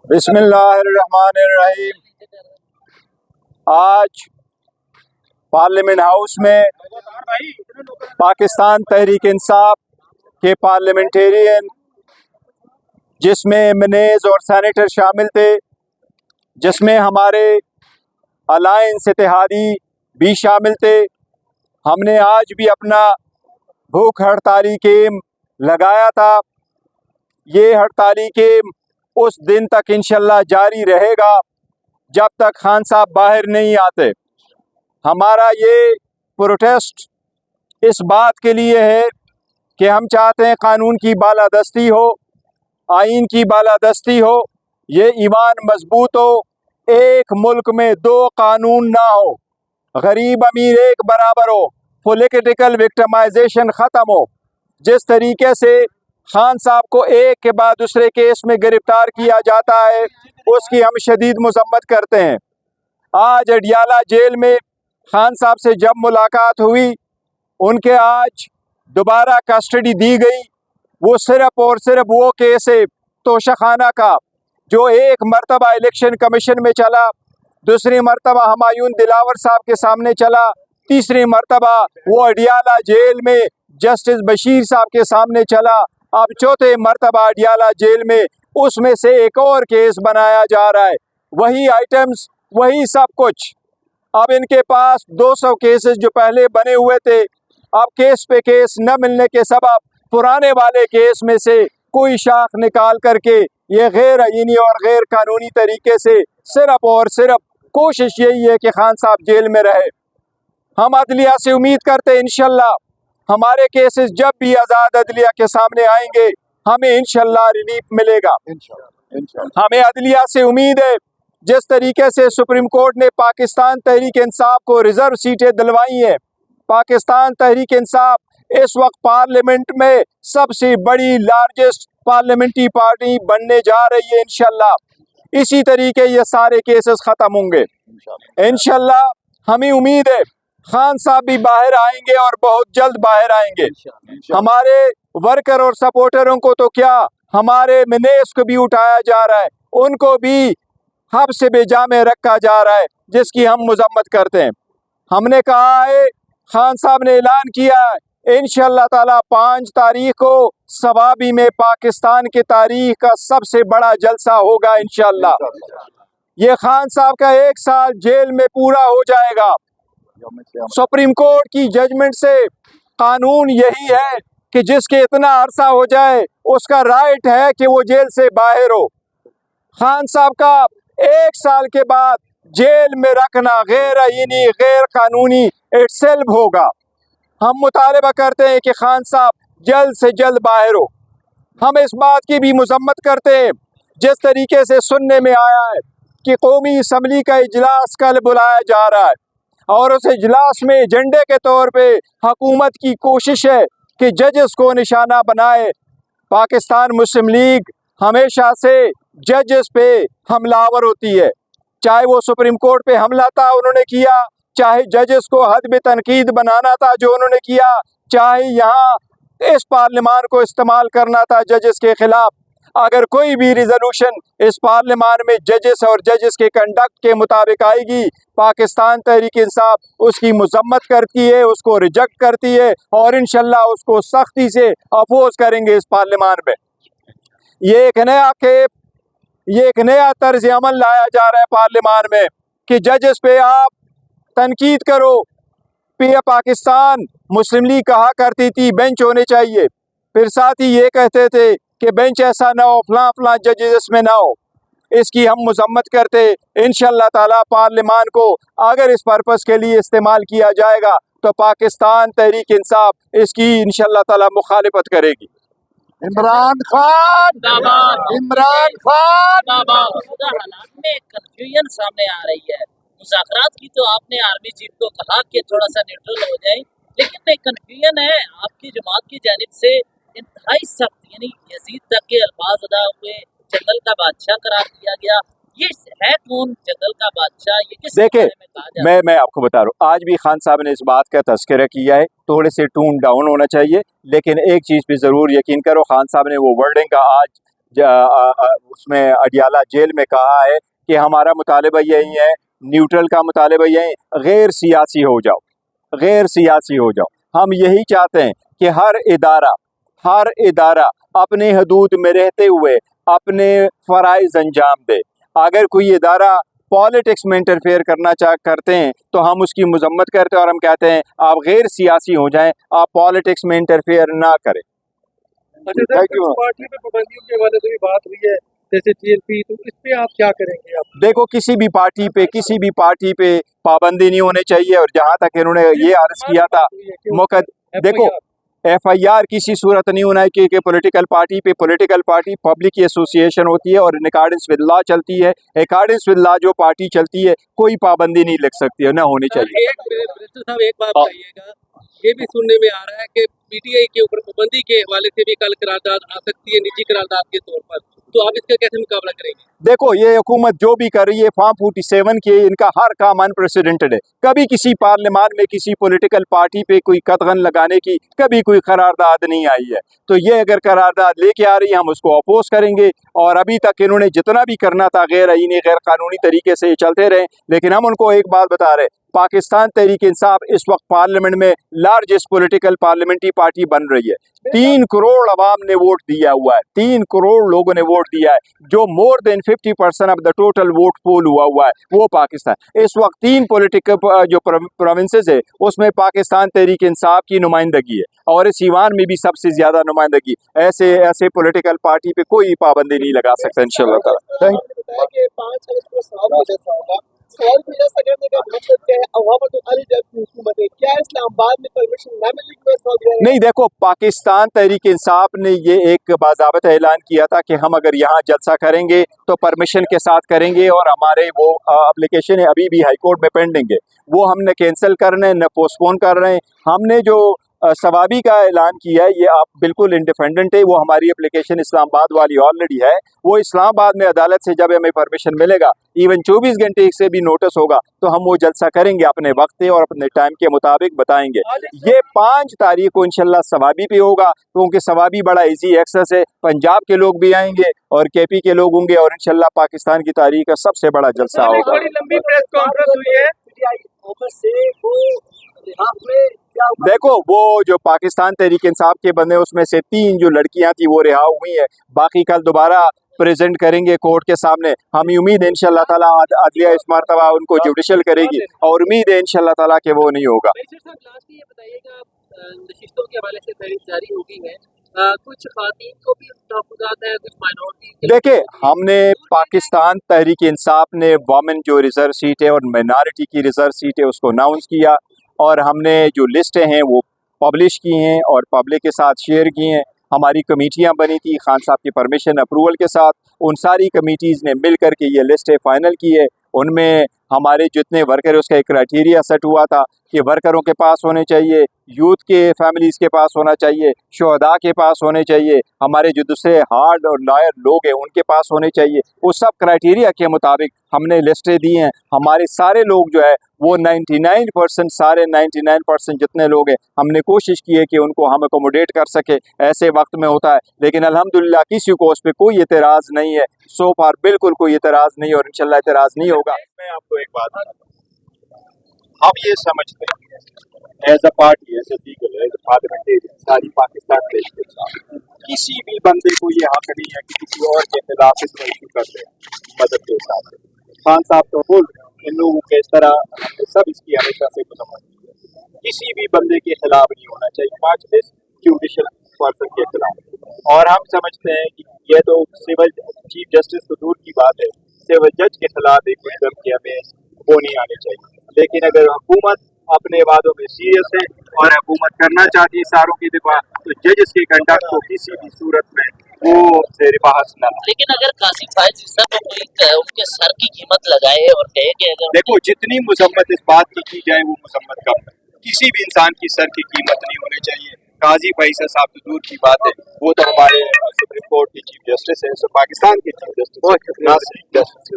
बिस्मिल्लाहिर्रहमानिर्रहीम। आज parliament house में पाकिस्तान तहरीक इंसाफ के पार्लियामेंटेरियन, जिसमें मनेज और सेनेटर शामिल थे, जिसमें हमारे अलायंस इत्तेहादी भी शामिल थे। हमने आज भी अपना भूख हड़ताली केम लगाया था। ये हड़ताली केम उस दिन तक इंशाल्लाह जारी रहेगा जब तक खान साहब बाहर नहीं आते। हमारा ये प्रोटेस्ट इस बात के लिए है कि हम चाहते हैं कानून की बालादस्ती हो, आइन की बालादस्ती हो, ये ईमान मजबूत हो, एक मुल्क में दो कानून ना हो, गरीब अमीर एक बराबर हो, पॉलिटिकल विक्टिमाइजेशन ख़त्म हो। जिस तरीके से खान साहब को एक के बाद दूसरे केस में गिरफ्तार किया जाता है, उसकी हम शदीद मजम्मत करते हैं। आज अडियाला जेल में खान साहब से जब मुलाकात हुई, उनके आज दोबारा कस्टडी दी गई। वो सिर्फ और सिर्फ वो केस है तोशाखाना का, जो एक मरतबा इलेक्शन कमीशन में चला, दूसरी मरतबा हुमायूं दिलावर साहब के सामने चला, तीसरी मरतबा वो अडियाला जेल में जस्टिस बशीर साहब के सामने चला, अब चौथे मरतबा अडियाला जेल में उसमें से एक और केस बनाया जा रहा है। वही आइटम्स, वही सब कुछ। अब इनके पास 200 केसेस जो पहले बने हुए थे, अब केस पे केस न मिलने के सबब पुराने वाले केस में से कोई शाख निकाल करके ये गैर आईनी और गैर कानूनी तरीके से सिर्फ और सिर्फ कोशिश यही है कि खान साहब जेल में रहे। हम अदलिया से उम्मीद करते हैं इंशाल्लाह हमारे केसेस जब भी आज़ाद अदलिया के सामने आएंगे, हमें इंशाल्लाह रिलीफ मिलेगा। हमें अदलिया से उम्मीद है, जिस तरीके से सुप्रीम कोर्ट ने पाकिस्तान तहरीक इंसाफ को रिजर्व सीटें दिलवाई हैं, पाकिस्तान तहरीक इंसाफ इस वक्त पार्लियामेंट में सबसे बड़ी लार्जेस्ट पार्लियामेंट्री पार्टी बनने जा रही है। इंशाल्लाह इसी तरीके ये सारे केसेस ख़त्म होंगे इंशाल्लाह। हमें उम्मीद है खान साहब भी बाहर आएंगे और बहुत जल्द बाहर आएंगे। हमारे वर्कर और सपोर्टरों को तो क्या, हमारे मिनेस को भी उठाया जा रहा है, उनको भी हब से बेजा में रखा जा रहा है, जिसकी हम मजम्मत करते हैं। हमने कहा है, खान साहब ने ऐलान किया है, इंशाअल्लाह ताला 5 तारीख को सवाबी में पाकिस्तान की तारीख का सबसे बड़ा जलसा होगा इंशाअल्लाह। ये खान साहब का 1 साल जेल में पूरा हो जाएगा। सुप्रीम कोर्ट की जजमेंट से कानून यही है कि जिसके इतना अरसा हो जाए उसका राइट है कि वो जेल से बाहर हो। खान साहब का 1 साल के बाद जेल में रखना गैर आईनी गैर कानूनी इटसेल्फ होगा। हम मुतालबा करते हैं कि खान साहब जल्द से जल्द बाहर हो। हम इस बात की भी मजम्मत करते हैं, जिस तरीके से सुनने में आया है कि कौमी असम्बली का इजलास कल बुलाया जा रहा है और उस इजलास में एजेंडे के तौर पे हुकूमत की कोशिश है कि जजेस को निशाना बनाए। पाकिस्तान मुस्लिम लीग हमेशा से जजेस पे हमलावर होती है, चाहे वो सुप्रीम कोर्ट पे हमला था उन्होंने किया, चाहे जजेस को हद में तनकीद बनाना था जो उन्होंने किया, चाहे यहाँ इस पार्लियामान को इस्तेमाल करना था जजेस के खिलाफ। अगर कोई भी रिजोल्यूशन इस पार्लियामान में जजेस और जजेस के कंडक्ट के मुताबिक आएगी, पाकिस्तान तहरीक इंसाफ उसकी मजम्मत करती है, उसको रिजेक्ट करती है और इंशाल्लाह उसको सख्ती से अपोज करेंगे इस पार्लियामान में। ये एक नया तर्ज अमल लाया जा रहा है पार्लियामान में कि जजेस पे आप तनकीद करो। पाकिस्तान मुस्लिम लीग कहा करती थी बेंच होने चाहिए, फिर साथ ही ये कहते थे कि बेंच ऐसा ना हो, फलां जजेस इसमें ना हो। इसकी हम मजम्मत करते इंशाअल्लाह ताला पार्लियामान को अगर इस पर्पस के लिए इस्तेमाल किया जाएगा तो पाकिस्तान तहरीक इंसाफ इसकी इंशाअल्लाह ताला मुखालिफत करेगी। इमरान खान हालात में कंफ्यूजन सामने आ रही है। मुज़ाकरात की तो आपने आर्मी चीफ को कहा कि थोड़ा सा न्यूट्रल हो जाए, लेकिन एक कंफ्यूजन है आपकी जमात की जानिब से इंतहाई सख्त, यानी यजीद तक के अल्फाज अदा हुए, जंगल का बादशाह करार दिया गया। ये है कौन जंगल का बादशाह? ये किस देखिए, मैं आपको बता रहा हूँ, आज भी खान साहब ने इस बात का तज़किरा किया है, थोड़े से टून डाउन होना चाहिए, लेकिन एक चीज़ पे ज़रूर यकीन करो, खान साहब ने वो वर्डिंग का आज उसमें अडियाला जेल में कहा है कि हमारा मुतालिबा यही है, न्यूट्रल का मुतालिबा यही, गैर सियासी हो जाओ, गैर सियासी हो जाओ। हम यही चाहते हैं कि हर इदारा अपने हदूद में रहते हुए अपने फ़राइज़ अंजाम दे। अगर कोई इदारा पॉलिटिक्स में इंटरफेयर करते हैं तो हम उसकी मजम्मत करते हैं और हम कहते हैं आप गैर सियासी हो जाएं, आप पॉलिटिक्स में इंटरफेयर ना करें। अच्छा सर, कुछ पार्टी पे पाबंदियों के हवाले से भी बात हुई है, जैसे टीएलपी, तो इस पे आप क्या करेंगे? आप देखो, किसी भी पार्टी पे पाबंदी नहीं होनी चाहिए। और जहाँ तक इन्होंने ये अर्ज किया था देखो, FIR किसी सूरत नहीं होना है कि पॉलिटिकल पार्टी पब्लिक की एसोसिएशन होती है और इन अकॉर्डेंस विद लॉ चलती है। अकॉर्डेंस विद लॉ जो पार्टी चलती है, कोई पाबंदी नहीं लग सकती है, ना होनी चाहिए। साहब एक बात कहिएगा, ये भी सुनने में आ रहा है कि पीटीआई के ऊपर पाबंदी के हवाले से भी कल करारदाद आ सकती है, निजी करारदाद के तौर पर, तो आप इसका कैसे मुकाबला करेंगे? देखो, ये हुकूमत जो भी कर रही है, फॉर्म 47 के इनका हर काम अनप्रेसिडेंटेड है। कभी किसी पार्लियामान में किसी पॉलिटिकल पार्टी पे कोई कतगन लगाने की कभी कोई करारदाद नहीं आई है। तो ये अगर करारदाद लेके आ रही है, हम उसको अपोज करेंगे। और अभी तक इन्होंने जितना भी करना था गैर आईनी गैर कानूनी तरीके से चलते रहे। लेकिन हम उनको एक बात बता रहे, पाकिस्तान तहरीक इंसाफ इस वक्त पार्लियामेंट में लार्जेस्ट पॉलिटिकल पार्लियामेंट्री पार्टी बन रही है। 3 करोड़ अवाम ने वोट दिया हुआ है, 3 करोड़ लोगों ने वोट दिया है, जो more than 50% of the total vote poll हुआ है वो पाकिस्तान। इस वक्त 3 पॉलिटिकल जो प्रोविंसेस है उसमें पाकिस्तान तहरीक इंसाफ की नुमाइंदगी है और इस ईवान में भी सबसे ज्यादा नुमाइंदगी। ऐसे पॉलिटिकल पार्टी पे कोई पाबंदी नहीं लगा सकता इंशाल्लाह ताला। सवाल खुलासा करने का मकसद क्या है? अवामत अली जब की हुकूमत है, क्या इस्लामाबाद में परमिशन न मिलने की वजह से? नहीं, देखो, पाकिस्तान तहरीक इंसाफ ने ये एक बाज़ाबत ऐलान किया था कि हम अगर यहाँ जलसा करेंगे तो परमिशन के साथ करेंगे और हमारे वो एप्लीकेशन है अभी भी हाई कोर्ट में पेंडिंग है, वो हमने कैंसिल कर रहे हैं, न पोस्टपोन कर रहे हैं। हमने जो सवाबी का ऐलान किया है, ये आप बिल्कुल इंडिपेंडेंट है। वो हमारी एप्लीकेशन इस्लामाबाद वाली ऑलरेडी है, वो इस्लामाबाद में अदालत से जब हमें परमिशन मिलेगा, इवन 24 घंटे से भी नोटिस होगा, तो हम वो जलसा करेंगे अपने वक्त पे और अपने टाइम के मुताबिक बताएंगे। ये 5 तारीख को इंशाल्लाह सवाबी पे होगा, क्योंकि सवाबी बड़ा इजी एक्सेस है। पंजाब के लोग भी आएंगे और KP के लोग होंगे और इंशाल्लाह पाकिस्तान की तारीख का सबसे बड़ा जलसा होगा। बड़ी लंबी प्रेस कॉन्फ्रेंस हुई है, देखो, वो जो पाकिस्तान तहरीक इंसाफ के बंदे उसमें से 3 जो लड़कियां थी वो रिहा हुई हैं। बाकी कल दोबारा प्रेजेंट करेंगे कोर्ट के सामने। हमें उम्मीद है इंशाल्लाह ताला अदलिया इस मरतबा उनको जुडिशल करेगी और उम्मीद है इंशाल्लाह ताला कि वो नहीं होगा। ये बताइएगा, नशिस्तों के हवाले से तहरीर जारी हो गई है, कुछ खातीन को भी तहफ़्फ़ुज़ात है, कुछ माइनॉरिटी। देखिए, हमने पाकिस्तान तहरीक इंसाफ ने वोमेन जो रिजर्व सीट है और माइनॉरिटी की रिजर्व सीट है उसको अनाउंस किया और हमने जो लिस्टें हैं वो पब्लिश की हैं और पब्लिक के साथ शेयर की हैं। हमारी कमेटियां बनी थी खान साहब की परमिशन अप्रूवल के साथ, उन सारी कमेटीज़ ने मिल कर के ये लिस्टें फाइनल की है। उनमें हमारे जितने वर्कर है उसका एक क्राइटेरिया सेट हुआ था कि वर्करों के पास होने चाहिए, यूथ के फैमिलीज़ के पास होना चाहिए, शोहदा के पास होने चाहिए, हमारे जो दूसरे हार्ड और लॉयर लोग हैं उनके पास होने चाहिए। उस सब क्राइटेरिया के मुताबिक हमने लिस्टें दी हैं। हमारे सारे लोग जो है वो 99% सारे 99% जितने लोग हैं हमने कोशिश की है कि उनको हम अकोमोडेट कर सके। ऐसे वक्त में होता है, लेकिन अल्हम्दुलिल्लाह किसी को उस पर कोई एतराज़ नहीं है। सो फार बिल्कुल कोई एतराज़ नहीं और इंशाल्लाह एतराज़ नहीं होगा। मैं आपको एक बात बताता हूं, हम ये समझते हैं as a party, as a legal, as a parliamentarian, सारी पाकिस्तान देश के साथ किसी भी बंदे को ये हक नहीं है कि किसी और के खिलाफ इस इशू कर दे मदद के हिसाब से। खान साहब तो बोल इन लोगों के इस तरह हमने सब इसकी हमेशा से मजम्मत की है। किसी भी बंदे के खिलाफ नहीं होना चाहिए, मार्च जुडिशल पर्सन के खिलाफ। और हम समझते हैं कि यह तो सिविल चीफ जस्टिस तो दूर की बात है, सिविल जज के खिलाफ एक मुकदम के हमें वो नहीं आने चाहिए। लेकिन अगर हुकूमत अपने वादों में सीरियस है और हुकूमत करना चाहती है सारों की दिफा, तो जजेस के कंडक्ट को किसी भी सूरत में वो जेर बहस न लाए। लेकिन अगर कासिम फाइज सर को कोई उनके सर की कीमत लगाए और कहे कि अगर देखो, जितनी मजम्मत इस बात की जाए वो मजम्मत कम है। किसी भी इंसान की सर की कीमत नहीं होनी चाहिए। काजी फैसल साहब तो दूर की बात है, वो तो हमारे सुप्रीम कोर्ट के चीफ जस्टिस है, पाकिस्तान के चीफ जस्टिस, ना सिर्फ जस्टिस।